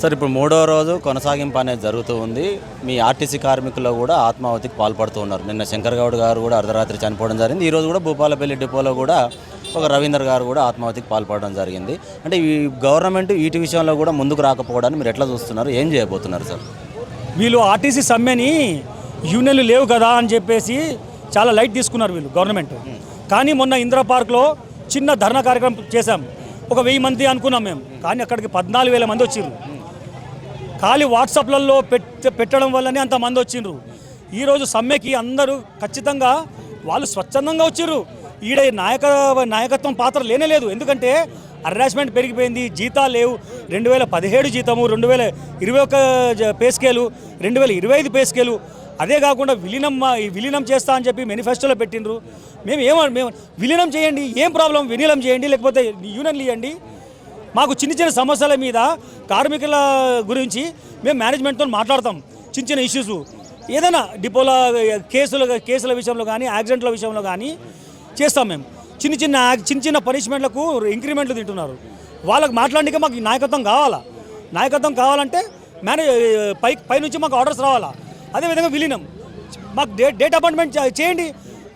Sir ఇప్పుడు మూడో రోజు కొనసాగింపు అనేది జరుగుతూ ఉంది. మీ ఆర్టీసీ కార్మికులు కూడా ఆత్మాహుతికి పాల్పడుతూ ఉన్నారు. నిన్న శంకర్ గౌడ్ గారు కూడా అర్ధరాత్రి చనిపోవడం జరిగింది. ఈరోజు కూడా భూపాలపల్లి డిపోలో కూడా ఒక రవీందర్ గారు కూడా ఆత్మాహుతికి పాల్పడడం జరిగింది. అంటే ఈ గవర్నమెంట్ వీటి విషయంలో కూడా ముందుకు రాకపోవడాన్ని మీరు ఎట్లా చూస్తున్నారు, ఏం చేయబోతున్నారు సార్? వీళ్ళు ఆర్టీసీ సమ్మెని యూనియన్లు లేవు కదా అని చెప్పేసి చాలా లైట్ తీసుకున్నారు వీళ్ళు గవర్నమెంట్. కానీ మొన్న ఇందిరా పార్క్లో చిన్న ధర్నా కార్యక్రమం చేశాం. ఒక 1000 మంది అనుకున్నాం మేము, కానీ అక్కడికి 14,000 మంది వచ్చిర్రు. ఖాళీ వాట్సాప్లలో పెట్టడం వల్లనే అంతమంది వచ్చిండ్రు. ఈరోజు సమ్మెకి అందరూ ఖచ్చితంగా వాళ్ళు స్వచ్ఛందంగా వచ్చిర్రు. ఈడ నాయకత్వం పాత్ర లేనేలేదు. ఎందుకంటే హరాస్మెంట్ పెరిగిపోయింది, జీతాలు లేవు. 2017 జీతము, 2021 పే స్కేలు, 2025 పే స్కేలు. అదే కాకుండా విలీనం చేస్తా అని చెప్పి మేనిఫెస్టోలో పెట్టిండ్రు. మేము విలీనం చేయండి, ఏం ప్రాబ్లం, విలీనం చేయండి, లేకపోతే యూనియన్లు ఇవ్వండి. మాకు చిన్న చిన్న సమస్యల మీద కార్మికుల గురించి మేము మేనేజ్మెంట్తో మాట్లాడతాం. చిన్న చిన్న ఇష్యూస్ ఏదైనా డిపోల కేసుల విషయంలో కానీ యాక్సిడెంట్ల విషయంలో కానీ చేస్తాం. మేము చిన్న చిన్న పనిష్మెంట్లకు ఇంక్రిమెంట్లు తింటున్నారు. వాళ్ళకి మాట్లాడడానికి మాకు నాయకత్వం కావాలా. నాయకత్వం కావాలంటే పైనుంచి మాకు ఆర్డర్స్ రావాలా. అదేవిధంగా విలీనం మాకు డేట్ అపాయింట్మెంట్ చేయండి.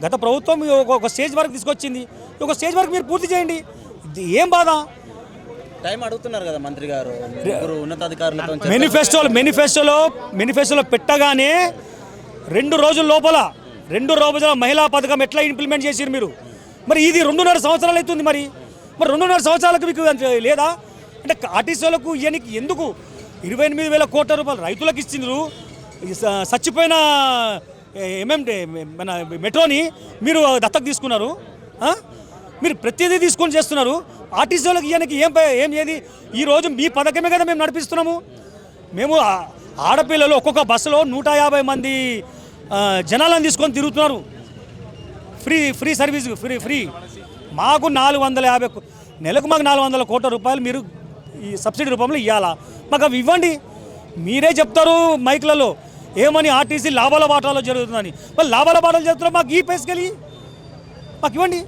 గత ప్రభుత్వం ఒక స్టేజ్ వరకు తీసుకొచ్చింది, ఒక స్టేజ్ వరకు మీరు పూర్తి చేయండి. ఏం బాధ? టైం అడుగుతున్నారు కదా మంత్రి గారు, ఉన్నతాధికారులతో మేనిఫెస్టోలో పెట్టగానే 2 రోజుల లోపల మహిళా పథకం ఎట్లా ఇంప్లిమెంట్ చేసిరు మీరు? మరి ఇది 2.5 సంవత్సరాలు అవుతుంది. మరి 2.5 సంవత్సరాలకు మీకు లేదా? అంటే ఆర్టీసీలకు ఇవన్నీ ఎందుకు 28,000 కోట్ల రూపాయలు రైతులకు ఇచ్చిండ్రు? చచ్చిపోయిన మన మెట్రోని మీరు దత్తకు తీసుకున్నారు. మీరు ప్రతిదీ తీసుకొని చేస్తున్నారు. ఆర్టీసీలకు ఇవన్నీ ఏం ఏది? ఈరోజు మీ పథకమే కదా మేము నడిపిస్తున్నాము. మేము ఆడపిల్లలు ఒక్కొక్క బస్సులో 150 మంది జనాలను తీసుకొని తిరుగుతున్నారు. Free service free. మాకు 450 నెలకు మాకు 400 కోట్ల రూపాయలు మీరు ఈ సబ్సిడీ రూపంలో ఇవ్వాలా? మాకు అవి ఇవ్వండి. మీరే చెప్తారు మైక్లలో ఏమని, ఆర్టీసీ లాభాల బాటలో జరుగుతుందని. మరి లాభాల బాటలు జరుగుతున్నారు, మాకు ఈ పైసకెళ్ళి మాకు ఇవ్వండి.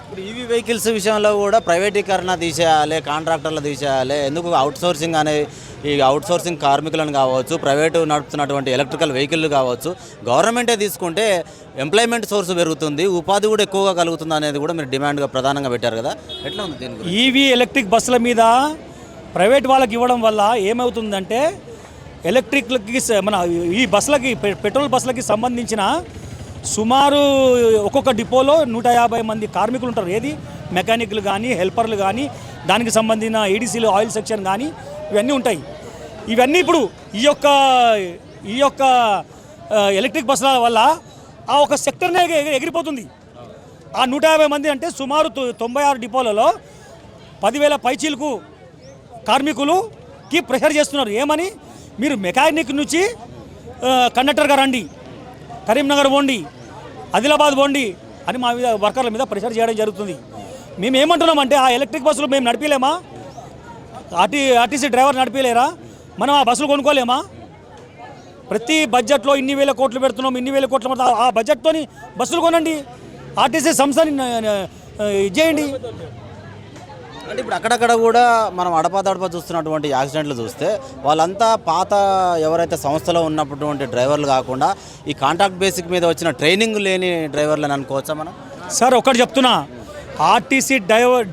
ఇప్పుడు ఈవీ వెహికల్స్ విషయంలో కూడా ప్రైవేటీకరణ తీసేయాలి, కాంట్రాక్టర్లు తీసేయాలి. ఎందుకు అవుట్సోర్సింగ్ ఈ అవుట్సోర్సింగ్ కార్మికులను కావచ్చు, ప్రైవేటు నడుపుతున్నటువంటి ఎలక్ట్రికల్ వెహికల్ కావచ్చు, గవర్నమెంటే తీసుకుంటే ఎంప్లాయ్మెంట్ సోర్స్ పెరుగుతుంది, ఉపాధి కూడా ఎక్కువగా కలుగుతుంది అనేది కూడా మీరు డిమాండ్గా ప్రధానంగా పెట్టారు కదా. ఎట్లా ఉంది దీనికి? ఈవీ ఎలక్ట్రిక్ బస్సుల మీద ప్రైవేట్ వాళ్ళకి ఇవ్వడం వల్ల ఏమవుతుందంటే ఎలక్ట్రిక్లకి మన ఈ బస్సులకి పెట్రోల్ బస్సులకి సంబంధించిన సుమారు ఒక్కొక్క డిపోలో 150 మంది కార్మికులు ఉంటారు. ఏది మెకానిక్లు కానీ, హెల్పర్లు కానీ, దానికి సంబంధించిన ఏడీసీలు, ఆయిల్ సెక్షన్ కానీ ఇవన్నీ ఉంటాయి. ఇవన్నీ ఇప్పుడు ఈ యొక్క ఎలక్ట్రిక్ బస్సుల వల్ల ఆ ఒక సెక్టర్నే ఎగిరిపోతుంది. ఆ 150 మంది అంటే సుమారు 96 డిపోలలో 10,000 పైచీలకు కార్మికులుకి ప్రెషర్ చేస్తున్నారు. ఏమని? మీరు మెకానిక్ నుంచి కండక్టర్గా రండి, కరీంనగర్ పోండి, ఆదిలాబాద్ పోండి అని మా మీద వర్కర్ల మీద ప్రెషర్ చేయడం జరుగుతుంది. మేము ఏమంటున్నామంటే ఆ ఎలక్ట్రిక్ బస్సులు మేము నడిపలేమా? RTC driver నడిపలేరా? మనం ఆ బస్సులు కొనుక్కోలేమా? ప్రతి బడ్జెట్లో ఇన్ని వేల కోట్లు పెడుతున్నాం, ఇన్ని వేల కోట్ల మొత్తం ఆ బడ్జెట్తో బస్సులు కొనండి, ఆర్టీసీ సంస్థని చేయండి. అంటే ఇప్పుడు అక్కడక్కడ కూడా మనం అడపా చూస్తున్నటువంటి యాక్సిడెంట్లు చూస్తే వాళ్ళంతా పాత ఎవరైతే సంస్థలో ఉన్నటువంటి డ్రైవర్లు కాకుండా ఈ కాంట్రాక్ట్ బేసిక్ మీద వచ్చిన ట్రైనింగ్ లేని డ్రైవర్లు అని అనుకోవచ్చా మనం? సార్ ఒకటి చెప్తున్నా, ఆర్టీసీ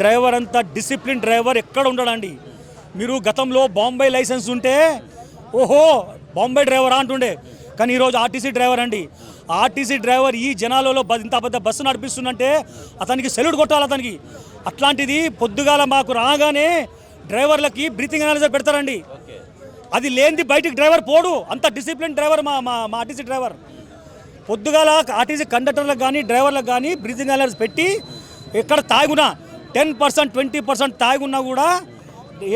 డ్రైవర్ అంతా డిసిప్లిన్ డ్రైవర్ ఎక్కడ ఉండడండి. మీరు గతంలో బాంబే లైసెన్స్ ఉంటే ఓహో బాంబే డ్రైవరా అంటుండే, కానీ ఈరోజు ఆర్టీసీ డ్రైవర్ అండి. ఆర్టీసీ డ్రైవర్ ఈ జనాలలో ఇంత పెద్ద బస్సు నడిపిస్తుందంటే అతనికి సెల్యూట్ కొట్టాలి అతనికి. అట్లాంటిది పొద్దుగాల మాకు రాగానే డ్రైవర్లకి బ్రీతింగ్ అనలైజర్ పెడతారండి. అది లేనిది బయటికి డ్రైవర్ పోడు. అంత డిసిప్లిన్ డ్రైవర్ మా ఆర్టీసీ డ్రైవర్. పొద్దుగాల ఆర్టీసీ కండక్టర్లకు కానీ డ్రైవర్లకు కానీ బ్రీతింగ్ అనలైజర్ పెట్టి ఎక్కడ తాగున్నా 10% 20% తాగున్నా కూడా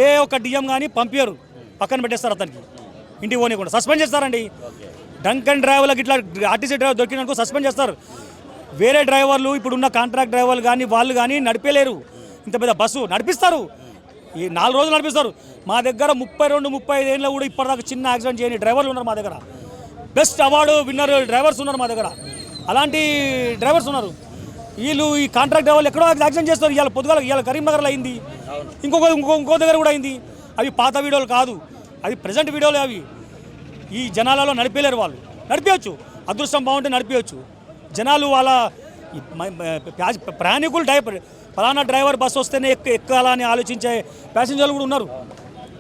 ఏ ఒక్క డిఎం కానీ పంపించరు, పక్కన పెట్టేస్తారు, అతనికి ఇంటికి పోనీకుండా సస్పెండ్ చేస్తారండి. డ్రంక్ అండ్ డ్రైవర్లకు ఇట్లా ఆర్టీసీ డ్రైవర్ దొరికిననుకో సస్పెండ్ చేస్తారు. వేరే డ్రైవర్లు ఇప్పుడున్న కాంట్రాక్ట్ డ్రైవర్లు కానీ వాళ్ళు కానీ నడిపేలేరు. ఇంత పెద్ద బస్సు నడిపిస్తారు, ఈ 4 రోజులు నడిపిస్తారు. మా దగ్గర 32-35 ఏళ్ళలో కూడా ఇప్పటిదాకా చిన్న యాక్సిడెంట్ చేయని డ్రైవర్లు ఉన్నారు మా దగ్గర. బెస్ట్ అవార్డు విన్నర్ డ్రైవర్స్ ఉన్నారు మా దగ్గర. అలాంటి డ్రైవర్స్ ఉన్నారు. వీళ్ళు ఈ కాంట్రాక్ట్ డ్రైవర్లు ఎక్కడో యాక్సిడెంట్ చేస్తారు. ఇవాళ పొద్దుగాల కరీంనగర్లో అయింది, ఇంకో దగ్గర కూడా అయింది. అవి పాత వీడియోలు కాదు, అది ప్రజెంట్ వీడియోలు. అవి ఈ జనాలలో నడిపేలేరు, వాళ్ళు నడిపించచ్చు, అదృష్టం బాగుంటే నడిపించచ్చు. జనాలు వాళ్ళ ప్రయాణికులు ఫలానా డ్రైవర్ బస్సు వస్తేనే ఎక్కాలని ఆలోచించే ప్యాసింజర్లు కూడా ఉన్నారు.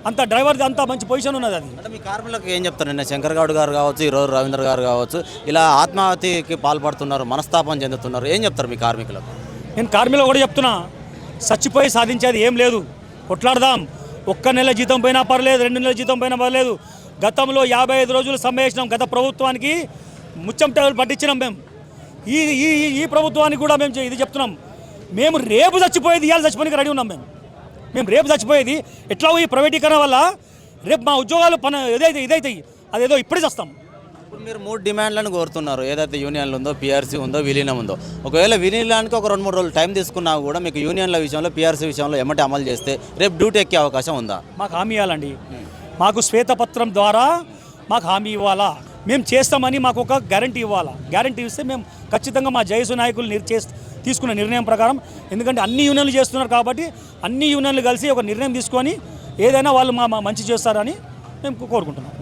అంత డ్రైవర్ది అంత మంచి పొజిషన్ ఉన్నది. అది అంటే మీ కార్మికులకు ఏం చెప్తారు? నిన్న శంకర్ గౌడ్ గారు కావచ్చు, ఈరోజు రవీంద్ర గారు కావచ్చు, ఇలా ఆత్మహత్యకి పాల్పడుతున్నారు, మనస్తాపం చెందుతున్నారు. ఏం చెప్తారు మీ కార్మికులకు? నేను కార్మికులు కూడా చెప్తున్నా, చచ్చిపోయి సాధించేది ఏం లేదు, కొట్లాడదాం. ఒక్క నెల జీతం పోయినా పర్లేదు, 2 నెలల జీతం పోయినా పర్లేదు. గతంలో 55 రోజులు సమ్మె చేసినాం. గత ప్రభుత్వానికి ముచ్చం టేబుల్ పట్టించినాం మేము. ఈ ఈ ఈ ప్రభుత్వానికి కూడా మేము ఇది చెప్తున్నాం. మేము రేపు చచ్చిపోయేది ఇవాళ చచ్చిపోయిన రెడీ ఉన్నాం. మేము రేపు చచ్చిపోయేది ఎట్లా ఈ ప్రైవేటీకరణ వల్ల రేపు మా ఉద్యోగాలు ఇదైతాయి, అదేదో ఇప్పుడే చేస్తాం. ఇప్పుడు మీరు 3 డిమాండ్లను కోరుతున్నారు. ఏదైతే యూనియన్లు ఉందో, పీఆర్సీ ఉందో, విలీనం ఉందో. ఒకవేళ విలీనానికి ఒక 2-3 రోజులు టైం తీసుకున్నా కూడా మీకు యూనియన్ల విషయంలో, పీఆర్సీ విషయంలో ఎమ్మటి అమలు చేస్తే రేపు డ్యూటీ ఎక్కే అవకాశం ఉందా? మాకు హామీ ఇవ్వాలండి. మాకు శ్వేతపత్రం ద్వారా మాకు హామీ ఇవ్వాలా, మేము చేస్తామని మాకు ఒక గ్యారంటీ ఇవ్వాలా. గ్యారంటీ ఇస్తే మేము ఖచ్చితంగా మా జేఏసీ నాయకులు తీసుకున్న నిర్ణయం ప్రకారం, ఎందుకంటే అన్ని యూనియన్లు చేస్తున్నారు కాబట్టి అన్ని యూనియన్లు కలిసి ఒక నిర్ణయం తీసుకొని ఏదైనా వాళ్ళు మా మంచి చేస్తారని మేము కోరుకుంటున్నాం.